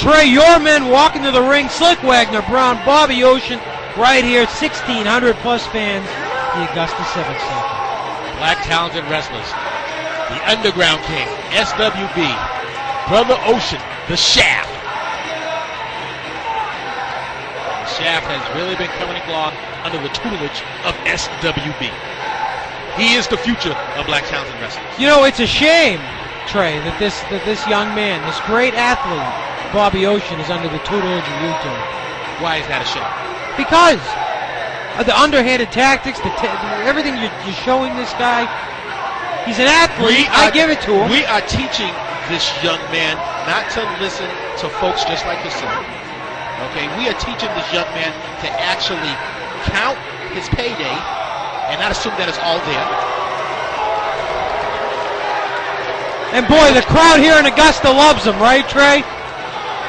Trey, your men walking to the ring. Slyck Wagner Brown, Barbie Ocean, right here. 1,600 plus fans. The Augusta Civic Center. Black Talented Wrestlers. The Underground King, SWB, Brother Ocean, the Shaft. The Shaft has really been coming along under the tutelage of SWB. He is the future of Black Talented Wrestlers. You know, it's a shame, Trey, that this young man, this great athlete, Bobby Ocean, is under the tutelage of you two. Why is that a shame? Because of the underhanded tactics, everything you're showing this guy. He's an athlete. I give it to him. We are teaching this young man not to listen to folks just like yourself. Okay, we are teaching this young man to actually count his payday and not assume that it's all there. And boy, the crowd here in Augusta loves him, right, Trey?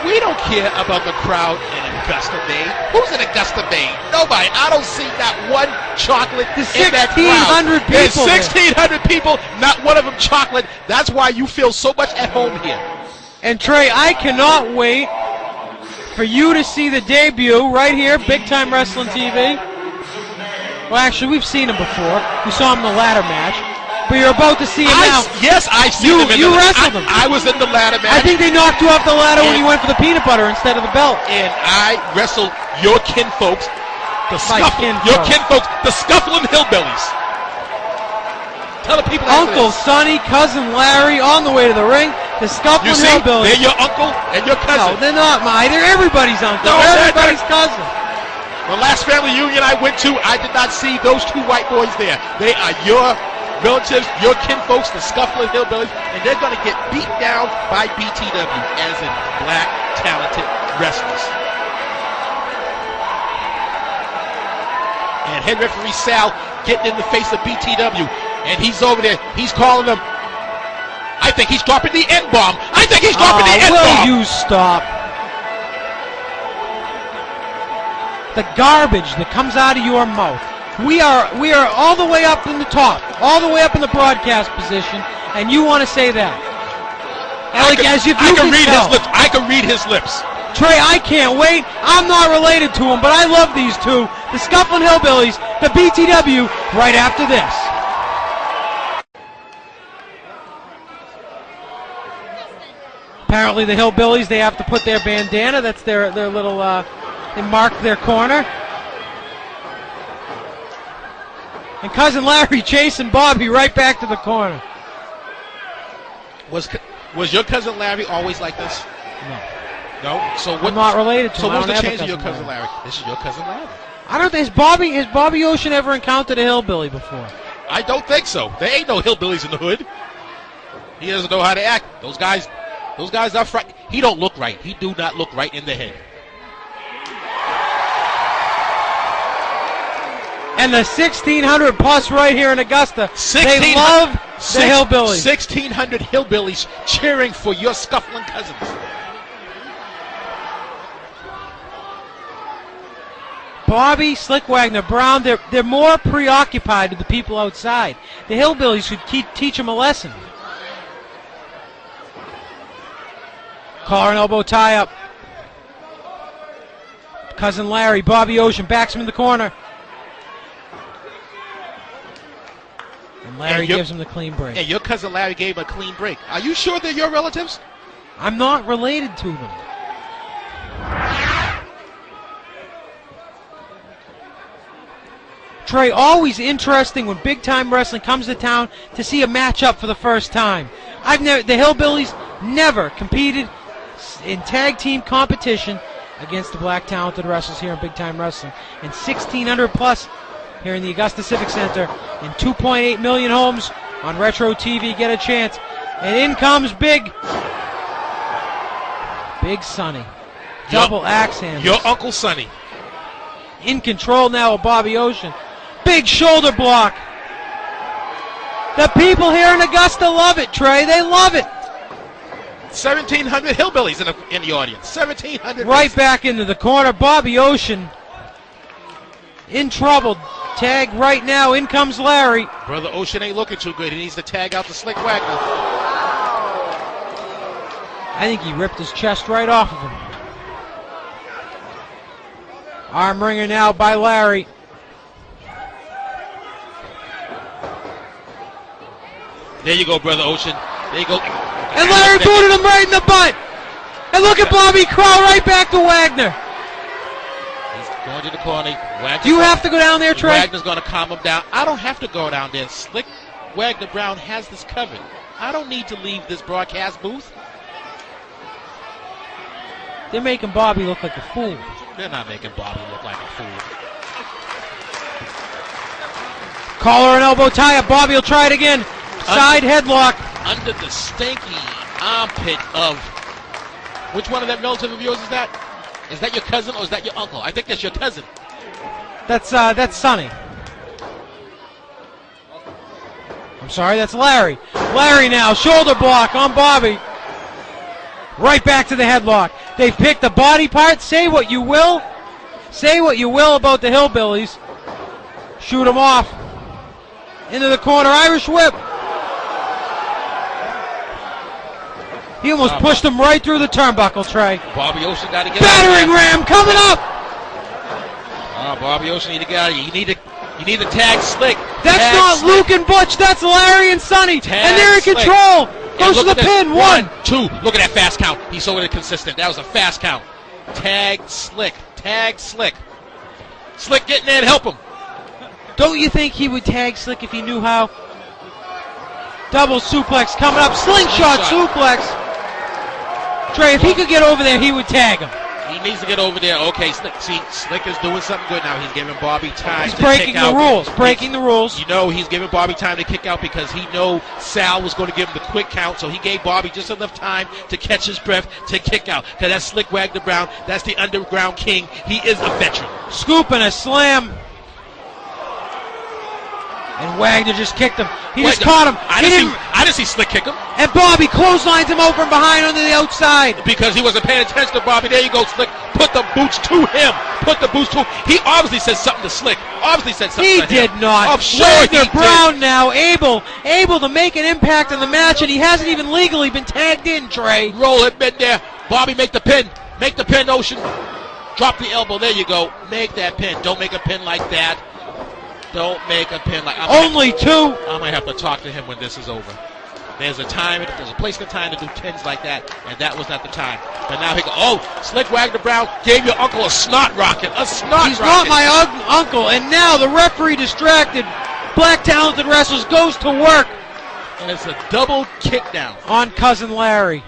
We don't care about the crowd in Augusta Bay. Who's in Augusta Bay? Nobody. I don't see not one chocolate in that crowd. There's 1,600 people, not one of them chocolate. That's why you feel so much at home here. And Trey, I cannot wait for you to see the debut right here, Big Time Wrestling TV. Well, actually, we've seen him before. We saw him in the ladder match. But you're about to see him now. Yes, I've seen him. You wrestled him. I was in the ladder match. I think they knocked you off the ladder when you went for the peanut butter instead of the belt. And I wrestled your kinfolks, the Scufflin Hillbillies. Tell the people that Uncle Sonny, cousin Larry, on the way to the ring. The Scufflin Hillbillies. They're your uncle and your cousin. No, they're not mine. They're everybody's uncle. No, they're everybody's cousin. The last family reunion I went to, I did not see those two white boys there. They are your relatives, your kinfolks, the Scuffling Hillbillies, and they're going to get beat down by BTW, as in Black Talented Wrestlers. And head referee Sal getting in the face of BTW, and he's over there. He's calling them. I think he's dropping the N-bomb. I think he's dropping the N-bomb. Will you stop? The garbage that comes out of your mouth. We are all the way up in the top, all the way up in the broadcast position, and you want to say that? I can read his lips. Trey, I can't wait. I'm not related to him, but I love these two. The Scufflin Hillbillies, the BTW, right after this. Apparently the Hillbillies, they have to put their bandana. That's their little, they mark their corner. And Cousin Larry chasing Bobby right back to the corner. Was your Cousin Larry always like this? No. No? So what? I'm not related to him. So what's the change of your Cousin Larry? This is your Cousin Larry. I don't think, has Bobby Ocean ever encountered a hillbilly before? I don't think so. There ain't no hillbillies in the hood. He doesn't know how to act. Those guys are frightened. He don't look right. He do not look right in the head. And the 1,600 plus right here in Augusta, they love the Hillbillies. 1,600 Hillbillies cheering for your Scuffling cousins. Bobby, Slyck Wagner Brown, they're more preoccupied with the people outside. The Hillbillies should teach them a lesson. Collar and elbow tie up. Cousin Larry, Bobby Ocean backs him in the corner. And Larry gives him the clean break. And your Cousin Larry gave him a clean break. Are you sure they're your relatives? I'm not related to them. Trey, always interesting when big time wrestling comes to town to see a matchup for the first time. The Hillbillies never competed in tag team competition against the Black Talented Wrestlers here in big time wrestling. And 1,600 plus here in the Augusta Civic Center in 2.8 million homes on Retro TV. Get a chance. And in comes Big Sonny. Double axe handles. Your Uncle Sonny. In control now of Bobby Ocean. Big shoulder block. The people here in Augusta love it, Trey. They love it. 1,700 Hillbillies in the audience. 1,700. Right back into the corner. Bobby Ocean in trouble. Tag right now. In comes Larry. Brother Ocean ain't looking too good. He needs to tag out the Slyck Wagner. I think he ripped his chest right off of him. Arm wringer now by Larry. There you go, Brother Ocean. There you go. And Larry booted him right in the butt. And look at Bobby crawl right back to Wagner. He's going to the corner. Do you have to go down there, Trey? Wagner's going to calm him down. I don't have to go down there. Slyck Wagner Brown has this covered. I don't need to leave this broadcast booth. They're making Bobby look like a fool. They're not making Bobby look like a fool. Collar and elbow tie up. Bobby will try it again. Side headlock. Under the stinky armpit of... Which one of them relative of yours is that? Is that your cousin or is that your uncle? I think that's your cousin. That's Sonny. I'm sorry, that's Larry. Larry now, shoulder block on Bobby. Right back to the headlock. They've picked the body part. Say what you will. Say what you will about the Hillbillies. Shoot him off. Into the corner, Irish whip. He almost pushed him right through the turnbuckle, Trey. Bobby Ocean got to get Battering ram coming up. Bobby Ocean need to get out of here. You need to tag Slyck. That's tag not Slyck. Luke and Butch. That's Larry and Sonny. Tag and they're in Slyck. control. Goes to the pin. 1, 2. Look at that fast count. He's so inconsistent. That was a fast count. Tag Slyck. Tag Slyck. Slyck, get in there and help him. Don't you think he would tag Slyck if he knew how? Double suplex coming up. Slingshot suplex. Trey, if he could get over there, he would tag him. He needs to get over there. Okay, Slyck. See, Slyck is doing something good now. He's giving Bobby time to breaking kick out. the rules. Breaking the rules. You know he's giving Bobby time to kick out because he know Sal was going to give him the quick count, so he gave Bobby just enough time to catch his breath to kick out. Because that's Slyck Wagner Brown. That's the underground king. He is a veteran. Scoop and a slam. And Wagner just kicked him. He just caught him. I didn't see Slyck kick him. And Bobby clotheslines him over from behind onto the outside. Because he wasn't paying attention to Bobby. There you go, Slyck. Put the boots to him. Put the boots to him. He obviously said something to Slyck. Obviously said something to him. He did not. I'm sure Wagner Brown now able to make an impact on the match, and he hasn't even legally been tagged in, Trey. Roll it mid there. Bobby, make the pin. Make the pin, Ocean. Drop the elbow. There you go. Make that pin. Don't make a pin like that. Don't make a pin like only 2. I might have to talk to him when this is over. There's a place and time to do pins like that, and that was not the time. But now he go, Slyck Wagner Brown gave your uncle a snot rocket. He's not my uncle, and now the referee distracted. Black Talented Wrestlers goes to work. And it's a double kick down. On Cousin Larry.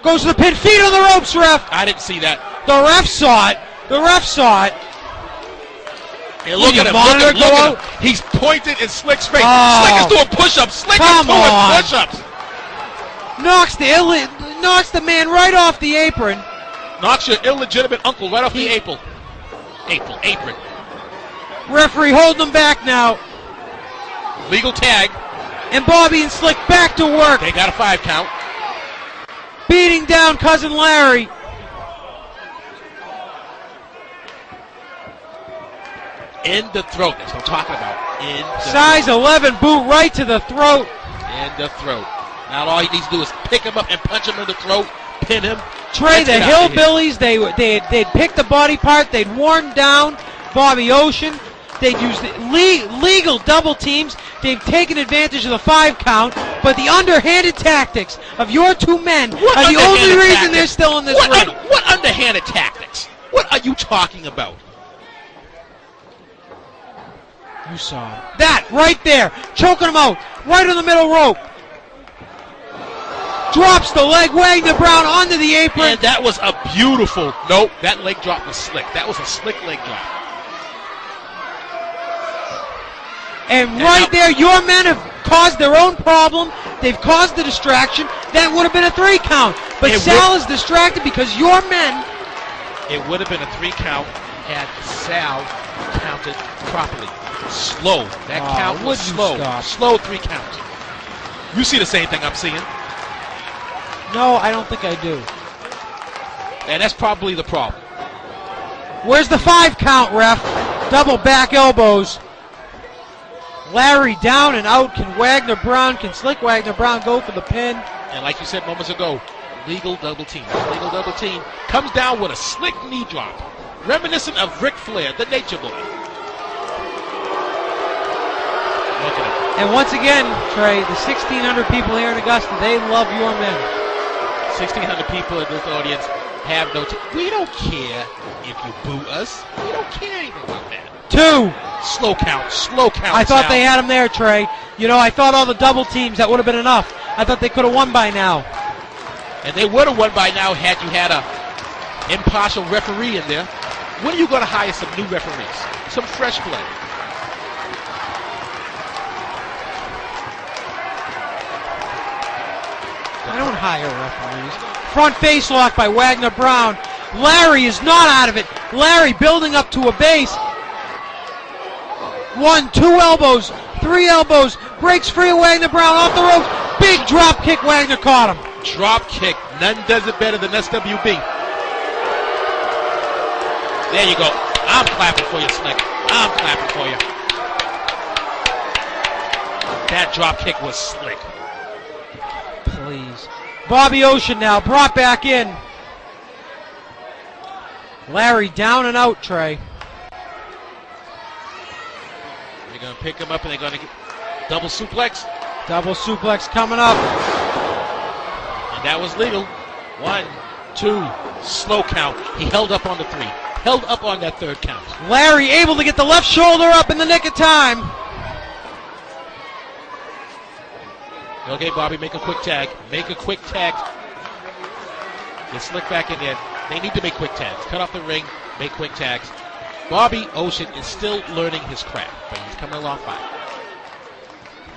Goes to the pin, feet on the ropes, ref. I didn't see that. The ref saw it. The ref saw it. Hey, look at him. Monitor look at him. He's pointing in Slick's face. Oh. Slyck is doing push-ups. Slyck is doing push-ups. Knocks the man right off the apron. Knocks your illegitimate uncle right off the apron. Referee holding him back now. Legal tag. And Bobby and Slyck back to work. They got a 5 count. Beating down Cousin Larry. In the throat. That's what I'm talking about. In the Size throat. 11 boot right to the throat. In the throat. Now all he needs to do is pick him up and punch him in the throat, pin him. Trey, the Hillbillies, they'd picked the body part. They'd worn down Bobby Ocean. They'd used legal double teams. They've taken advantage of the 5 count. But the underhanded tactics of your 2 men are the only reason they're still in this ring. What underhanded tactics? What are you talking about? You saw him. That right there. Choking him out. Right on the middle rope. Drops the leg. Wagner Brown onto the apron. And that was a beautiful... Nope, that leg drop was Slyck. That was a Slyck leg drop. And right there, your men have caused their own problem. They've caused the distraction. That would have been a 3 count. But Sal is distracted because your men... It would have been a 3 count had Sal counted properly. Slow. That count was slow. Slow 3 count. You see the same thing I'm seeing? No, I don't think I do. And that's probably the problem. Where's the 5 count, ref? Double back elbows. Larry down and out. Can Slyck Wagner Brown go for the pin? And like you said moments ago, Legal double team. Legal double team comes down with a slick knee drop, reminiscent of Ric Flair, the Nature Boy. Look at him. And once again, Trey, the 1,600 people here in Augusta, they love your men. 1,600 people in this audience have no... We don't care if you boo us. We don't care anything about that. 2. Slow count. Slow count. I thought Sal. they had him there, Trey. You know, I thought all the double teams, that would have been enough. I thought they could have won by now. And they would have won by now had you had a impartial referee in there. When are you going to hire some new referees? Some fresh blood. I don't hire referees. Front face lock by Wagner Brown. Larry is not out of it. Larry building up to a base. 1, 2 elbows, 3 elbows. Breaks free of Wagner Brown off the ropes. Big drop kick. Wagner caught him. Drop kick. None does it better than SWB. There you go. I'm clapping for you, Slyck. I'm clapping for you. That drop kick was slick. Please. Bobby Ocean now brought back in. Larry down and out, Trey. They're going to pick him up and they're going to get double suplex. Double suplex coming up. And that was legal. 1, 2, slow count. He held up on the 3. Held up on that 3rd count. Larry able to get the left shoulder up in the nick of time. Okay, Bobby, make a quick tag. Make a quick tag. Get Slyck back in there. They need to make quick tags. Cut off the ring, make quick tags. Bobby Ocean is still learning his craft, but he's coming along fine.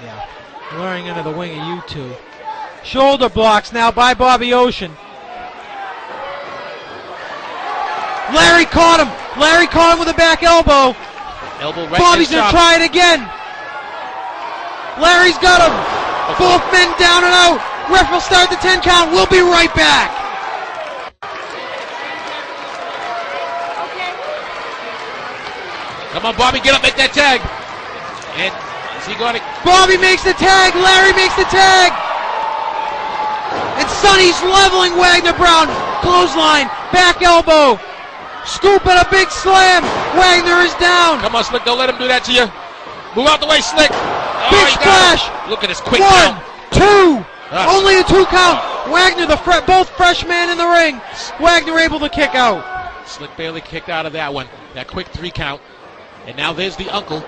Yeah, luring into the wing of you two. Shoulder blocks now by Bobby Ocean. Larry caught him. Larry caught him with a back elbow. Elbow right. Bobby's going to try it again. Larry's got him. Both men down and out. Ref will start the 10 count. We'll be right back. Come on, Bobby, get up, make that tag. And is he going to... Bobby makes the tag. Larry makes the tag. And Sonny's leveling Wagner Brown. Clothesline. Back elbow. Scoop and a big slam. Wagner is down. Come on, Slyck, don't let him do that to you. Move out the way, Slyck. Big splash. Look at this quick 1, count. 2. Only a 2 count. Wagner, both fresh men in the ring. Wagner able to kick out. Slyck barely kicked out of that one. That quick 3 count. And now there's the uncle.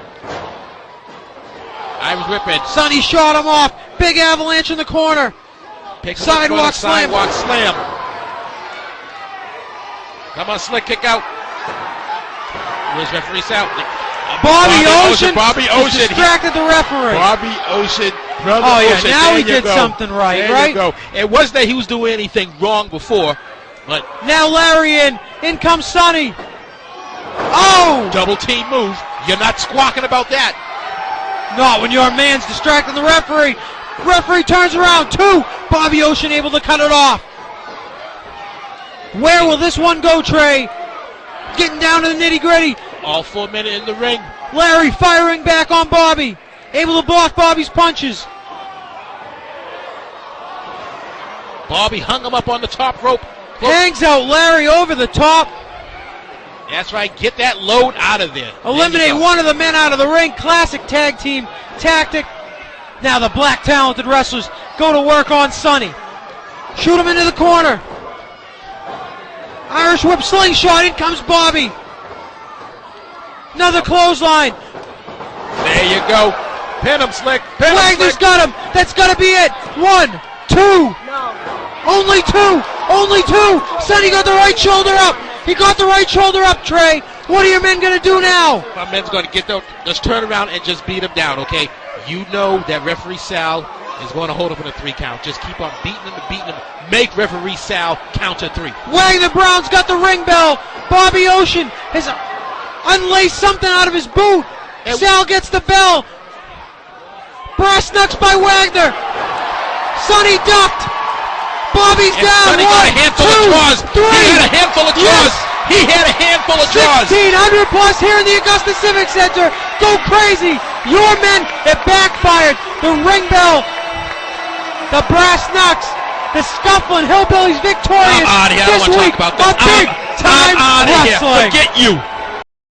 Irish whip in. Sonny shot him off. Big avalanche in the corner. Sidewalk slam. Sidewalk slam. Come on, Slyck, kick out. Where's referee Sal? Bobby Ocean Ocean distracted the referee. Bobby Ocean, Brother Ocean. Now he did something right, there right? You go. It wasn't that he was doing anything wrong before, but now Larry in. In comes Sonny. Oh! Double team move. You're not squawking about that. Not when your man's distracting the referee. Referee turns around. 2. Bobby Ocean able to cut it off. Where will this one go, Trey? Getting down to the nitty-gritty. All 4 men in the ring. Larry firing back on Bobby. Able to block Bobby's punches. Bobby hung him up on the top rope. Hangs out Larry over the top. That's right. Get that load out of there. Eliminate one of the men out of the ring. Classic tag team tactic. Now the Black Talented Wrestlers go to work on Sonny. Shoot him into the corner. Irish whip slingshot. In comes Bobby. Another clothesline. There you go. Pin him, Slyck. Pin Wagner's him, Slyck. got him. That's got to be it. 1, 2. No. Only 2. Only 2. Sonny got the right shoulder up. He got the right shoulder up, Trey. What are your men going to do now? My men's going to get those. Just turn around and just beat him down, okay? You know that referee Sal is going to hold him in a 3 count. Just keep on beating him and beating him. Make referee Sal count to 3. Wagner Brown's got the ring bell. Bobby Ocean has unlaced something out of his boot. And Sal gets the bell. Brass knucks by Wagner. Sonny ducked. Bobby's and down. Sonny got a handful of draws. 3. He had a handful of draws. Yes. He had a handful of draws. 1,600 plus here in the Augusta Civic Center. Go crazy. Your men, it backfired. The ring bell, the brass knucks, The Scufflin Hillbillies victorious I'm out of here. I this don't want to week talk about this. on Big Time I'm out of here. Wrestling. Forget you.